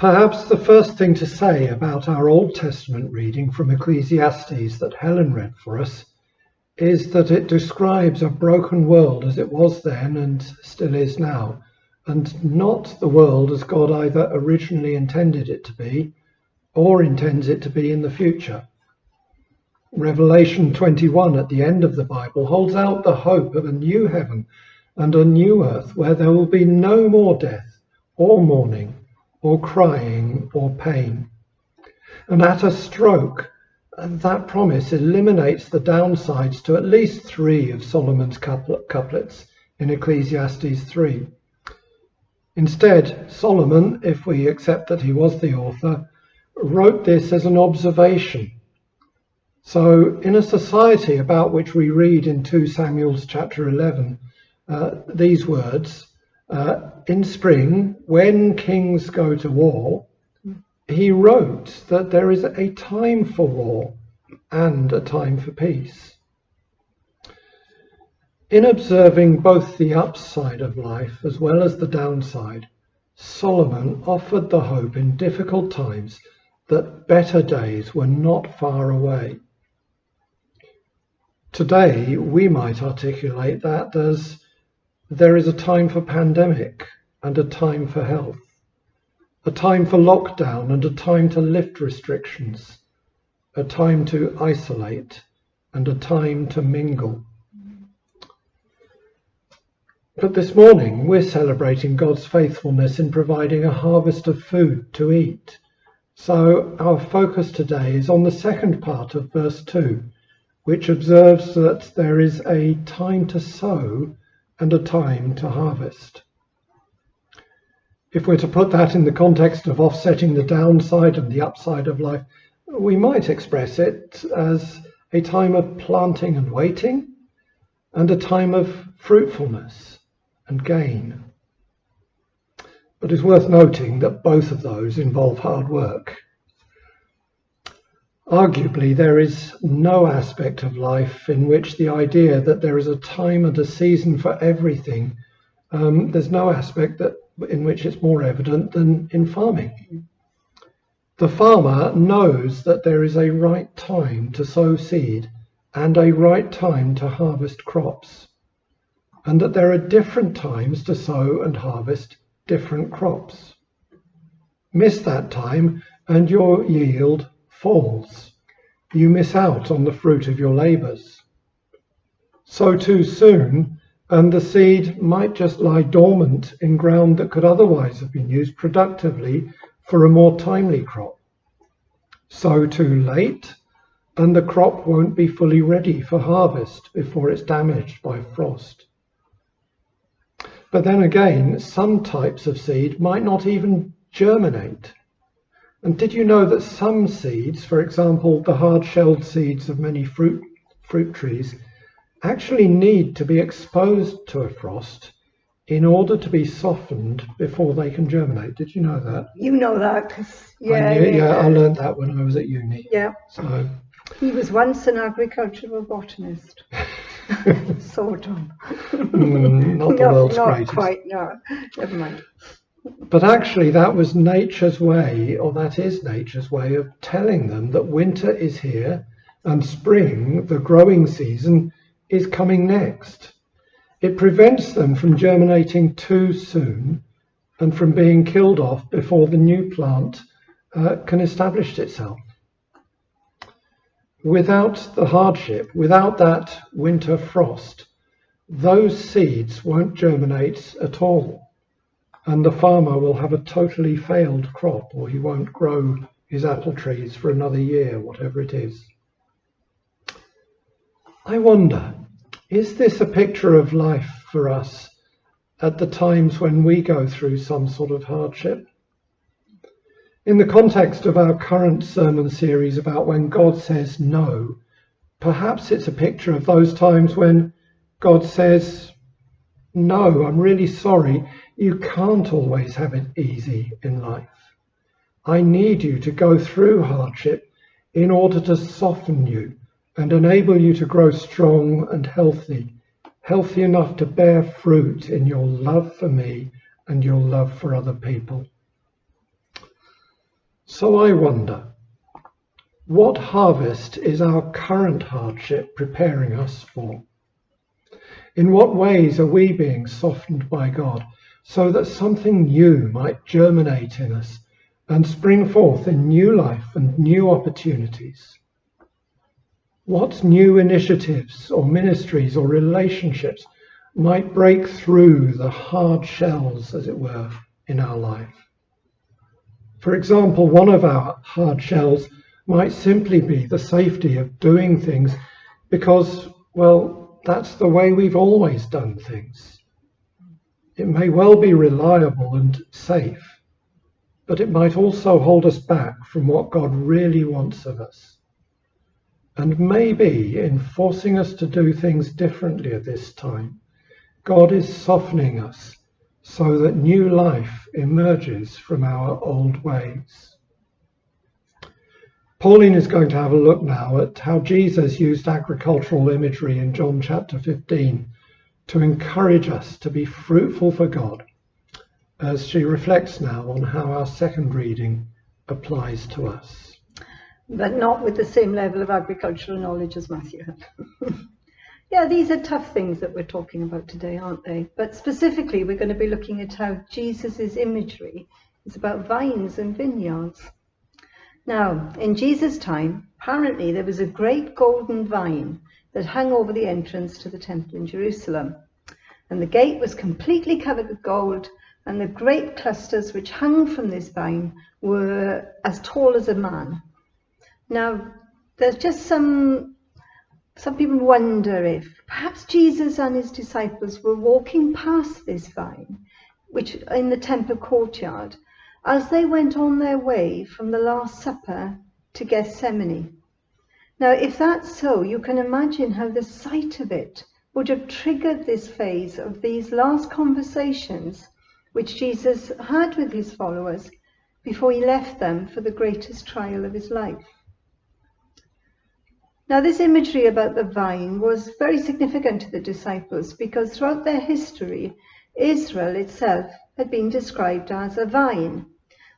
Perhaps the first thing to say about our Old Testament reading from Ecclesiastes that Helen read for us is that it describes a broken world as it was then and still is now, and not the world as God either originally intended it to be or intends it to be in the future. Revelation 21 at the end of the Bible holds out the hope of a new heaven and a new earth where there will be no more death or mourning or crying or pain. And at a stroke, that promise eliminates the downsides to at least 3 of Solomon's couplets in Ecclesiastes 3. Instead, Solomon, if we accept that he was the author, wrote this as an observation. So in a society about which we read in 2 Samuel chapter 11, these words, in spring, when kings go to war, he wrote that there is a time for war and a time for peace. In observing both the upside of life as well as the downside, Solomon offered the hope in difficult times that better days were not far away. Today, we might articulate that as there is a time for pandemic and a time for health, a time for lockdown and a time to lift restrictions, a time to isolate and a time to mingle. But this morning, we're celebrating God's faithfulness in providing a harvest of food to eat. So our focus today is on the second part of verse 2, which observes that there is a time to sow and a time to harvest. If we're to put that in the context of offsetting the downside and the upside of life, we might express it as a time of planting and waiting and a time of fruitfulness and gain. But it's worth noting that both of those involve hard work. Arguably, there is no aspect of life in which the idea that there is a time and a season for everything, there's no aspect in which it's more evident than in farming. The farmer knows that there is a right time to sow seed and a right time to harvest crops, and that there are different times to sow and harvest different crops. Miss that time and your yield falls. You miss out on the fruit of your labours. Sow too soon, and the seed might just lie dormant in ground that could otherwise have been used productively for a more timely crop. Sow too late, and the crop won't be fully ready for harvest before it's damaged by frost. But then again, some types of seed might not even germinate. And did you know that some seeds, for example, the hard-shelled seeds of many fruit trees, actually need to be exposed to a frost in order to be softened before they can germinate? Did you know that? You know that, because I learned that when I was at uni. Yeah. So he was once an agricultural botanist. Sort of. Not the world's not greatest. Quite, no. Never mind. But actually that was nature's way, or that is nature's way of telling them that winter is here and spring, the growing season, is coming next. It prevents them from germinating too soon and from being killed off before the new plant can establish itself. Without the hardship, without that winter frost, those seeds won't germinate at all. And the farmer will have a totally failed crop, or he won't grow his apple trees for another year, whatever it is. I wonder, is this a picture of life for us at the times when we go through some sort of hardship? In the context of our current sermon series about when God says no, perhaps it's a picture of those times when God says, no, I'm really sorry, you can't always have it easy in life. I need you to go through hardship in order to soften you and enable you to grow strong and healthy enough to bear fruit in your love for me and your love for other people. So I wonder, what harvest is our current hardship preparing us for? In what ways are we being softened by God so that something new might germinate in us and spring forth in new life and new opportunities? What new initiatives or ministries or relationships might break through the hard shells, as it were, in our life? For example, one of our hard shells might simply be the safety of doing things because, well, that's the way we've always done things. It may well be reliable and safe, but it might also hold us back from what God really wants of us. And maybe in forcing us to do things differently at this time, God is softening us so that new life emerges from our old ways. Pauline is going to have a look now at how Jesus used agricultural imagery in John chapter 15 to encourage us to be fruitful for God, as she reflects now on how our second reading applies to us. But not with the same level of agricultural knowledge as Matthew had. Yeah, these are tough things that we're talking about today, aren't they? But specifically, we're going to be looking at how Jesus' imagery is about vines and vineyards. Now, in Jesus' time, apparently there was a great golden vine that hung over the entrance to the temple in Jerusalem. And the gate was completely covered with gold, and the grape clusters which hung from this vine were as tall as a man. Now, there's just some people wonder if perhaps Jesus and his disciples were walking past this vine, which in the temple courtyard, as they went on their way from the Last Supper to Gethsemane. Now, if that's so, you can imagine how the sight of it would have triggered this phase of these last conversations which Jesus had with his followers before he left them for the greatest trial of his life. Now, this imagery about the vine was very significant to the disciples because throughout their history, Israel itself had been described as a vine,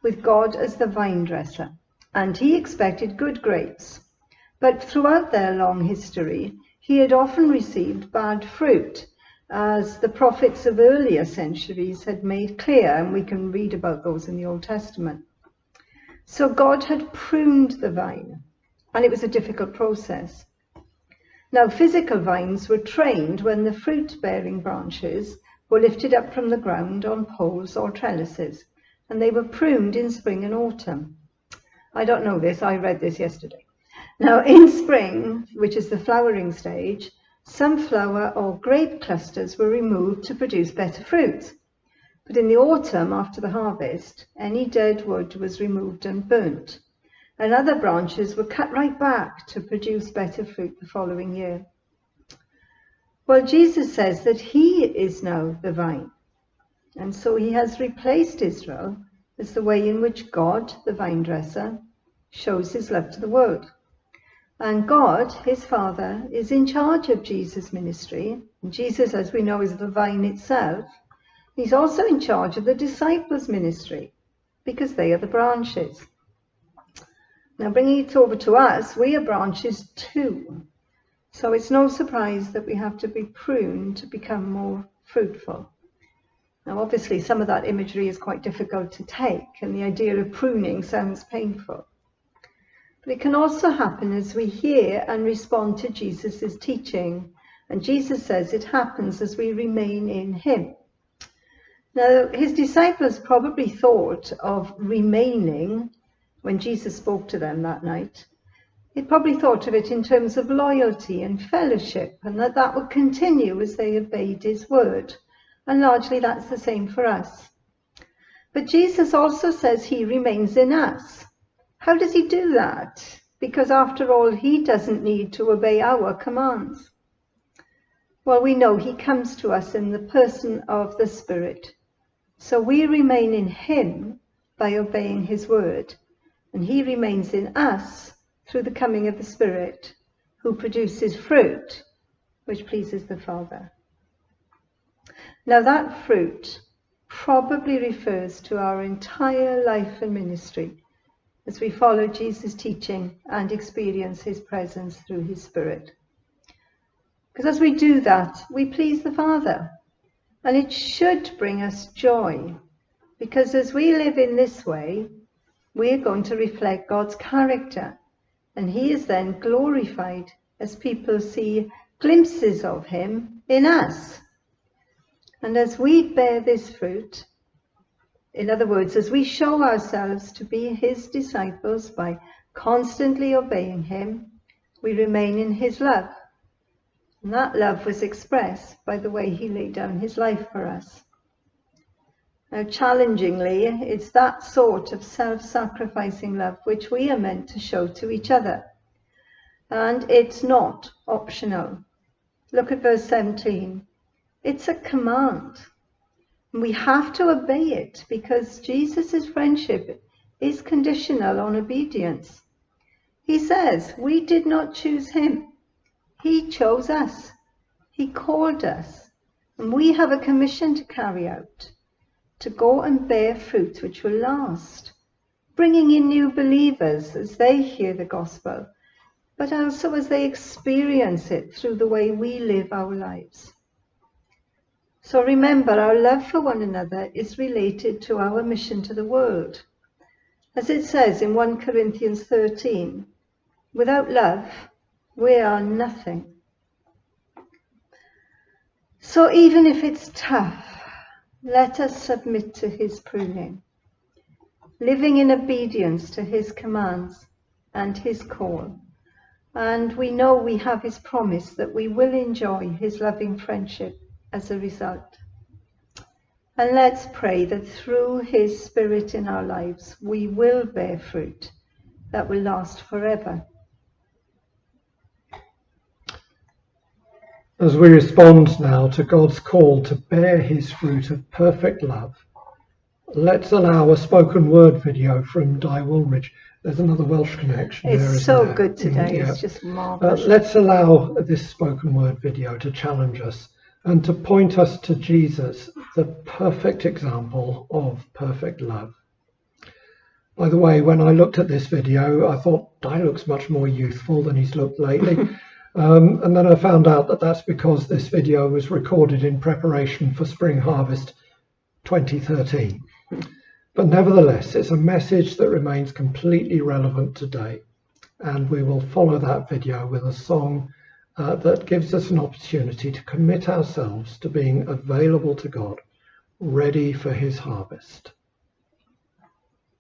with God as the vine dresser, and he expected good grapes. But throughout their long history, he had often received bad fruit, as the prophets of earlier centuries had made clear, and we can read about those in the Old Testament. So God had pruned the vine, and it was a difficult process. Now, physical vines were trained when the fruit-bearing branches were lifted up from the ground on poles or trellises, and they were pruned in spring and autumn. I don't know this, I read this yesterday. Now, in spring, which is the flowering stage, some flower or grape clusters were removed to produce better fruits. But in the autumn, after the harvest, any dead wood was removed and burnt, and other branches were cut right back to produce better fruit the following year. Well, Jesus says that he is now the vine, and so he has replaced Israel as the way in which God, the vine dresser, shows his love to the world. And God, his Father, is in charge of Jesus' ministry. And Jesus, as we know, is the vine itself. He's also in charge of the disciples' ministry because they are the branches. Now, bringing it over to us, we are branches too. So it's no surprise that we have to be pruned to become more fruitful. Now, obviously, some of that imagery is quite difficult to take, and the idea of pruning sounds painful. But it can also happen as we hear and respond to Jesus' teaching. And Jesus says it happens as we remain in him. Now, his disciples probably thought of remaining when Jesus spoke to them that night. They probably thought of it in terms of loyalty and fellowship, and that would continue as they obeyed his word. And largely that's the same for us. But Jesus also says he remains in us. How does he do that? Because after all, he doesn't need to obey our commands. Well, we know he comes to us in the person of the Spirit. So we remain in him by obeying his word, and he remains in us through the coming of the Spirit, who produces fruit, which pleases the Father. Now that fruit probably refers to our entire life and ministry, as we follow Jesus' teaching and experience his presence through his Spirit. Because as we do that, we please the Father, and it should bring us joy, because as we live in this way, we're going to reflect God's character, and he is then glorified as people see glimpses of him in us. And as we bear this fruit, in other words, as we show ourselves to be his disciples by constantly obeying him, we remain in his love. And that love was expressed by the way he laid down his life for us. Now, challengingly, it's that sort of self-sacrificing love which we are meant to show to each other. And it's not optional. Look at verse 17. It's a command. We have to obey it because Jesus' friendship is conditional on obedience. He says, we did not choose him. He chose us. He called us. And we have a commission to carry out, to go and bear fruit which will last, bringing in new believers as they hear the gospel, but also as they experience it through the way we live our lives. So remember, our love for one another is related to our mission to the world. As it says in 1 Corinthians 13, without love, we are nothing. So even if it's tough, let us submit to his pruning, living in obedience to his commands and his call. And we know we have his promise that we will enjoy his loving friendship as a result. And let's pray that through his Spirit in our lives, we will bear fruit that will last forever. As we respond now to God's call to bear his fruit of perfect love, let's allow a spoken word video from Di Woolridge. There's another Welsh connection there, It's so there? good today, Yeah. It's just marvellous. Let's allow this spoken word video to challenge us and to point us to Jesus, the perfect example of perfect love. By the way, when I looked at this video, I thought Di looks much more youthful than he's looked lately. And then I found out that that's because this video was recorded in preparation for Spring Harvest 2013. But nevertheless, it's a message that remains completely relevant today. And we will follow that video with a song that gives us an opportunity to commit ourselves to being available to God, ready for his harvest.